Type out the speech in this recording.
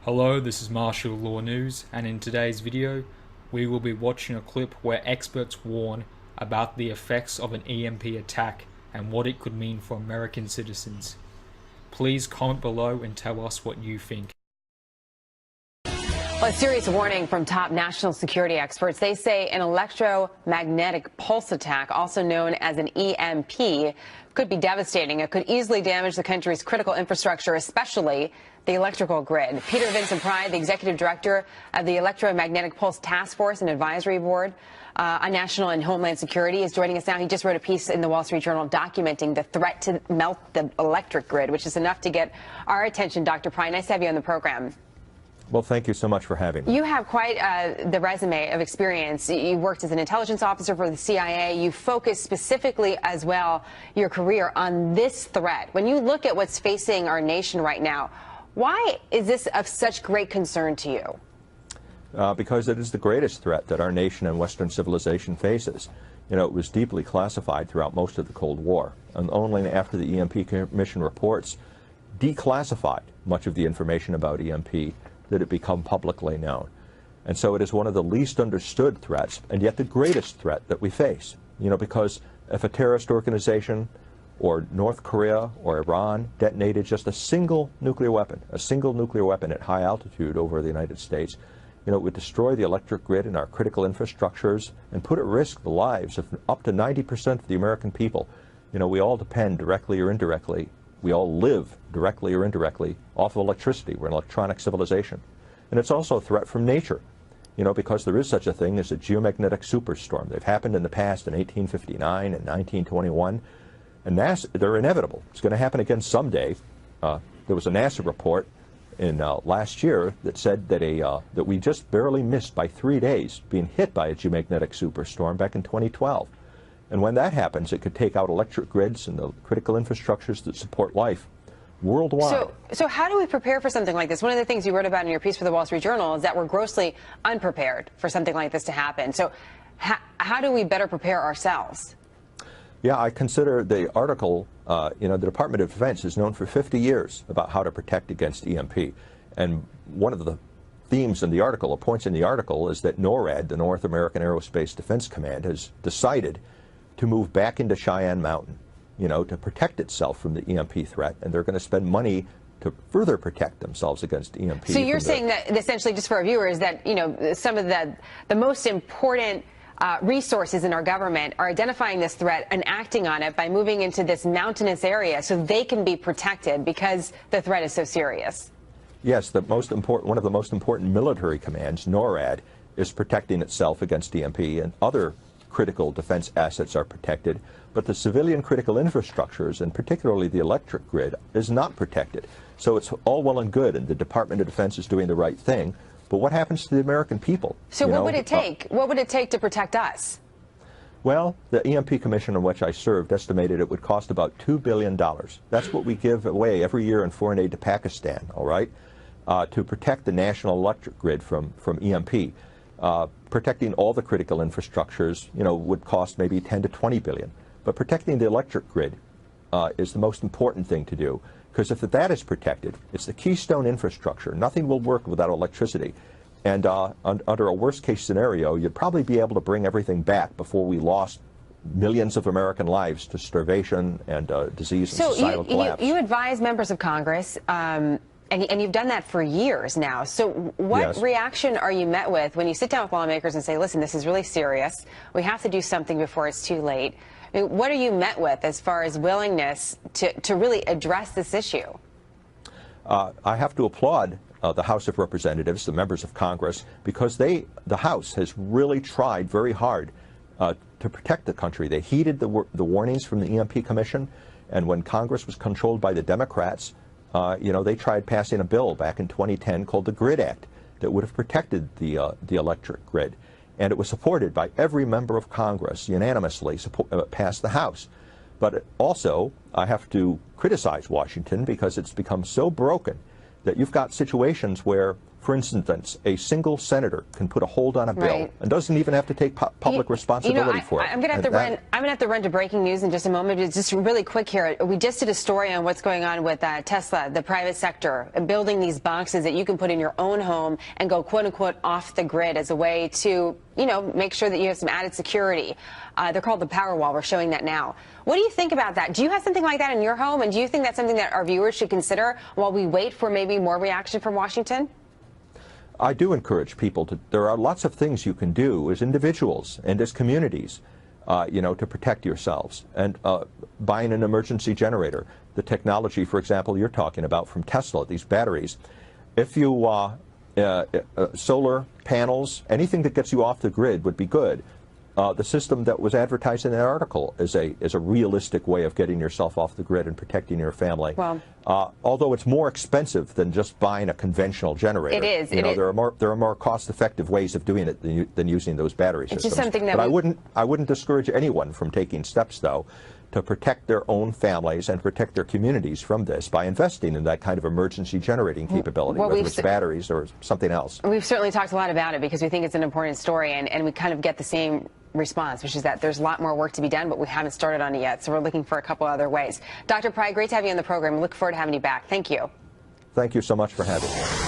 Hello, this is Marshall Law News, and in today's video, we will be watching a clip where experts warn about the effects of an EMP attack and what it could mean for American citizens. Please comment below and tell us what you think. Well, a serious warning from top national security experts. They say an electromagnetic pulse attack, also known as an EMP, could be devastating. It could easily damage the country's critical infrastructure, especially the electrical grid. Peter Vincent Pride, the executive director of the Electromagnetic Pulse Task Force and Advisory Board on National and Homeland Security, is joining us now. He just wrote a piece in the Wall Street Journal documenting the threat to melt the electric grid, which is enough to get our attention. Dr. Pride, nice to have you on the program. Well, thank you so much for having me. You have quite the resume of experience. You worked as an intelligence officer for the CIA. You focused specifically as well your career on this threat. When you look at what's facing our nation right now, why is this of such great concern to you? Because it is the greatest threat that our nation and Western civilization faces. You know, it was deeply classified throughout most of the Cold War, and only after the EMP Commission reports declassified much of the information about EMP did it become publicly known. And so it is one of the least understood threats, and yet the greatest threat that we face. You know, because if a terrorist organization or North Korea or Iran detonated just a single nuclear weapon at high altitude over the United States, you know, it would destroy the electric grid and our critical infrastructures and put at risk the lives of up to 90% of the American people. You know, we all depend directly or indirectly. We all live directly or indirectly off of electricity. We're an electronic civilization. And it's also a threat from nature, you know, because there is such a thing as a geomagnetic superstorm. They've happened in the past in 1859 and 1921, and they're inevitable. It's going to happen again someday. There was a NASA report in last year that said that that we just barely missed by 3 days being hit by a geomagnetic superstorm back in 2012. And when that happens, it could take out electric grids and the critical infrastructures that support life worldwide. So how do we prepare for something like this? One of the things you wrote about in your piece for the Wall Street Journal is that we're grossly unprepared for something like this to happen. So how do we better prepare ourselves? Yeah, I consider the article, you know, the Department of Defense is known for 50 years about how to protect against EMP. And one of the themes in the article, or points in the article, is that NORAD, the North American Aerospace Defense Command, has decided to move back into Cheyenne Mountain, you know, to protect itself from the EMP threat, and they're going to spend money to further protect themselves against EMP. So you're saying that essentially, just for our viewers, that, you know, some of the most important resources in our government are identifying this threat and acting on it by moving into this mountainous area so they can be protected because the threat is so serious. Yes, one of the most important military commands, NORAD, is protecting itself against EMP, and other critical defense assets are protected, but the civilian critical infrastructures, and particularly the electric grid, is not protected. So it's all well and good, and the Department of Defense is doing the right thing, but what happens to the American people? So what would it take? What would it take to protect us? Well, the EMP Commission on which I served estimated it would cost about $2 billion. That's what we give away every year in foreign aid to Pakistan, all right, to protect the national electric grid from EMP. Protecting all the critical infrastructures, you know, would cost maybe 10 to 20 billion. But protecting the electric grid is the most important thing to do, because if that is protected, it's the keystone infrastructure. Nothing will work without electricity. And under a worst-case scenario, you'd probably be able to bring everything back before we lost millions of American lives to starvation and disease and societal collapse. So you advise members of Congress, and you've done that for years now. So what reaction are you met with when you sit down with lawmakers and say, listen, this is really serious. We have to do something before it's too late. I mean, what are you met with as far as willingness to really address this issue? I have to applaud the House of Representatives, the members of Congress, because the House has really tried very hard to protect the country. They heeded the warnings from the EMP Commission, and when Congress was controlled by the Democrats, you know, they tried passing a bill back in 2010 called the GRID Act that would have protected the electric grid. And it was supported by every member of Congress, unanimously passed the House. But also, I have to criticize Washington because it's become so broken that you've got situations where For instance, a single senator can put a hold on a bill Right. and doesn't even have to take public responsibility for it. I'm going to have to run to breaking news in just a moment. But just really quick here. We just did a story on what's going on with Tesla, the private sector, building these boxes that you can put in your own home and go quote unquote off the grid as a way to, make sure that you have some added security. They're called the Powerwall. We're showing that now. What do you think about that? Do you have something like that in your home? And do you think that's something that our viewers should consider while we wait for maybe more reaction from Washington? I do encourage people to. There are lots of things you can do as individuals and as communities, to protect yourselves. And buying an emergency generator, the technology, for example, you're talking about from Tesla, these batteries. If you solar panels, anything that gets you off the grid would be good. The system that was advertised in that article is a realistic way of getting yourself off the grid and protecting your family. Well, although it's more expensive than just buying a conventional generator. It is. There are more cost-effective ways of doing it than using those battery systems. It's just something that I wouldn't discourage anyone from taking steps, though, to protect their own families and protect their communities from this by investing in that kind of emergency generating capability, whether it's batteries or something else. We've certainly talked a lot about it because we think it's an important story, and we kind of get the same response, which is that there's a lot more work to be done, but we haven't started on it yet, so we're looking for a couple other ways. Dr. Pry, great to have you on the program. We look forward to having you back. Thank you. Thank you so much for having me.